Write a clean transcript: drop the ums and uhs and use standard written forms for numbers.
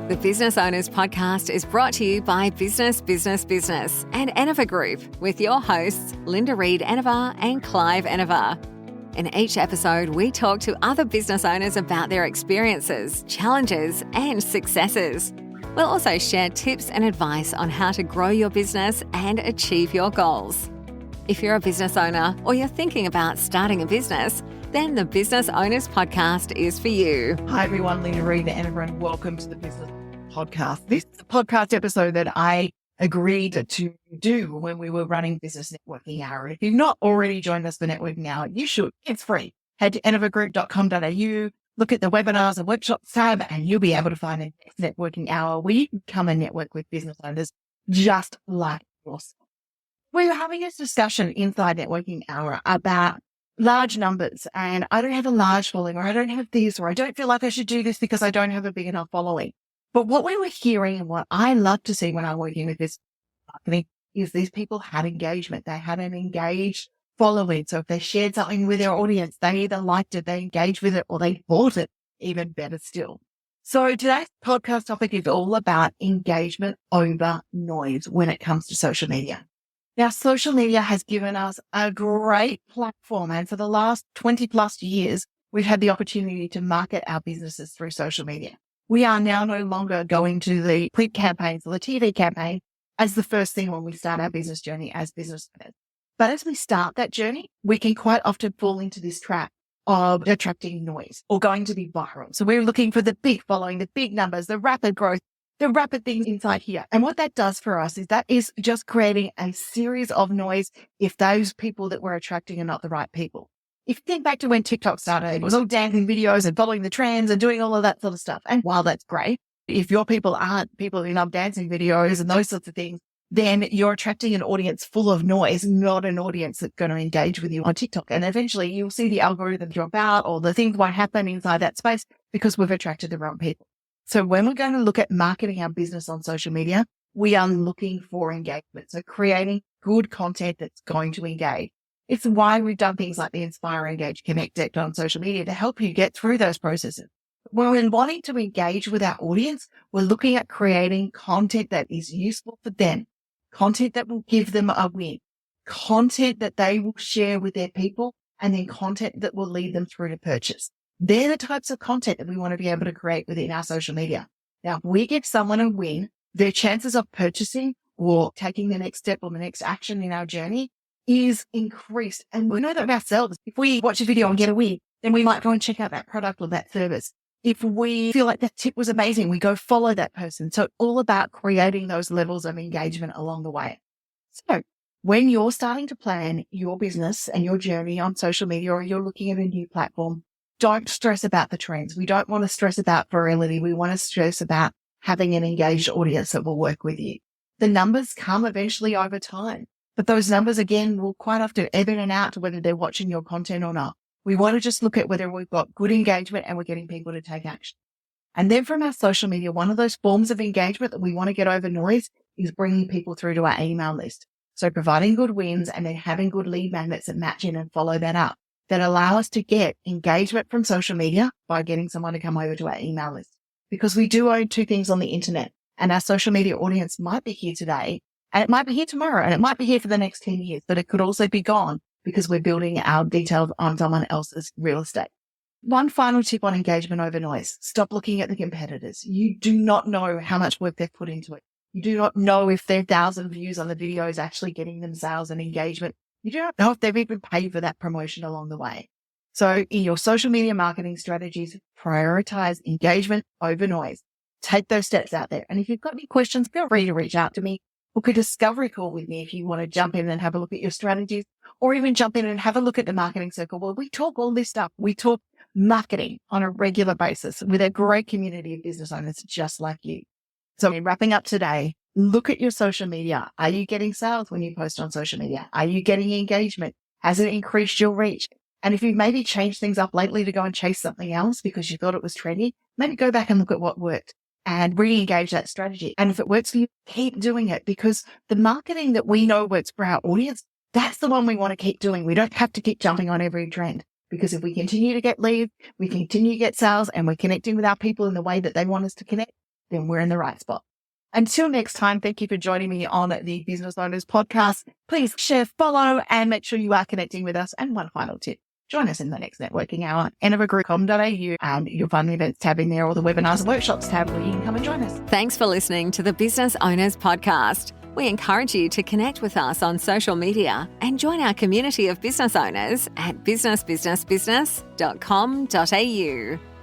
The Business Owners Podcast is brought to you by Business and Enovar Group with your hosts, Linda Reid Enovar and Clive Enovar. In each episode, we talk to other business owners about their experiences, challenges, and successes. We'll also share tips and advice on how to grow your business and achieve your goals. If you're a business owner or you're thinking about starting a business, then the Business Owners Podcast is for you. Hi everyone, Linda Reid Enovar, and welcome to the Business Podcast. This is a podcast episode that I agreed to do when we were running Business Networking Hour. If you've not already joined us for Networking Hour, you should. It's free. Head to enovargroup.com.au, look at the webinars and workshops tab, and you'll be able to find a Networking Hour where you can come and network with business owners just like yourself. We were having a discussion inside Networking Hour about large numbers, and I don't have a large following, or I don't have this, or I don't feel like I should do this because I don't have a big enough following. But what we were hearing and what I love to see when I'm working with this marketing is these people had engagement. They had an engaged following. So if they shared something with their audience, they either liked it, they engaged with it, or they bought it, even better still. So today's podcast topic is all about engagement over noise when it comes to social media. Now, social media has given us a great platform, and for the last 20 plus years, we've had the opportunity to market our businesses through social media. We are now no longer going to the print campaigns or the TV campaign as the first thing when we start our business journey as business owners. But as we start that journey, we can quite often fall into this trap of attracting noise or going to be viral. So we're looking for the big following, the big numbers, the rapid growth, the rapid things inside here. And what that does for us is that is just creating a series of noise if those people that we're attracting are not the right people. If you think back to when TikTok started, it was all dancing videos and following the trends and doing all of that sort of stuff. And while that's great, if your people aren't people who love dancing videos and those sorts of things, then you're attracting an audience full of noise, not an audience that's going to engage with you on TikTok. And eventually you'll see the algorithm drop out, or the things won't happen inside that space because we've attracted the wrong people. So when we're going to look at marketing our business on social media, we are looking for engagement. So creating good content that's going to engage. It's why we've done things like the Inspire, Engage, Connect deck on social media to help you get through those processes. When we're wanting to engage with our audience, we're looking at creating content that is useful for them, content that will give them a win, content that they will share with their people, and then content that will lead them through to purchase. They're the types of content that we want to be able to create within our social media. Now, if we give someone a win, their chances of purchasing or taking the next step or the next action in our journey is increased. And we know that ourselves. If we watch a video and get a win, then we might go and check out that product or that service. If we feel like that tip was amazing, we go follow that person. So it's all about creating those levels of engagement along the way. So when you're starting to plan your business and your journey on social media, or you're looking at a new platform, don't stress about the trends. We don't want to stress about virility. We want to stress about having an engaged audience that will work with you. The numbers come eventually over time, but those numbers again will quite often even out to whether they're watching your content or not. We want to just look at whether we've got good engagement and we're getting people to take action. And then from our social media, one of those forms of engagement that we want to get over noise is bringing people through to our email list. So providing good wins and then having good lead magnets that match in and follow that up, that allow us to get engagement from social media by getting someone to come over to our email list. Because we do own two things on the internet, and our social media audience might be here today, and it might be here tomorrow, and it might be here for the next 10 years, but it could also be gone because we're building our details on someone else's real estate. One final tip on engagement over noise. Stop looking at the competitors. You do not know how much work they've put into it. You do not know if their 1,000 views on the video is actually getting them sales and engagement. You do not know if they've even paid for that promotion along the way. So in your social media marketing strategies, prioritize engagement over noise. Take those steps out there. And if you've got any questions, feel free to reach out to me. Book a discovery call with me if you want to jump in and have a look at your strategies, or even jump in and have a look at the marketing circle. Well, we talk all this stuff. We talk marketing on a regular basis with a great community of business owners just like you. So in wrapping up today, look at your social media. Are you getting sales when you post on social media? Are you getting engagement? Has it increased your reach? And if you've maybe changed things up lately to go and chase something else because you thought it was trendy, maybe go back and look at what worked and re-engage that strategy. And if it works for you, keep doing it, because the marketing that we know works for our audience, that's the one we want to keep doing. We don't have to keep jumping on every trend, because if we continue to get leads, we continue to get sales, and we're connecting with our people in the way that they want us to connect, then we're in the right spot. Until next time, thank you for joining me on the Business Owners Podcast. Please share, follow, and make sure you are connecting with us. And one final tip, join us in the next networking hour, enivagroup.com.au. You'll find the events tab in there or the webinars and workshops tab where you can come and join us. Thanks for listening to the Business Owners Podcast. We encourage you to connect with us on social media and join our community of business owners at businessbusinessbusiness.com.au.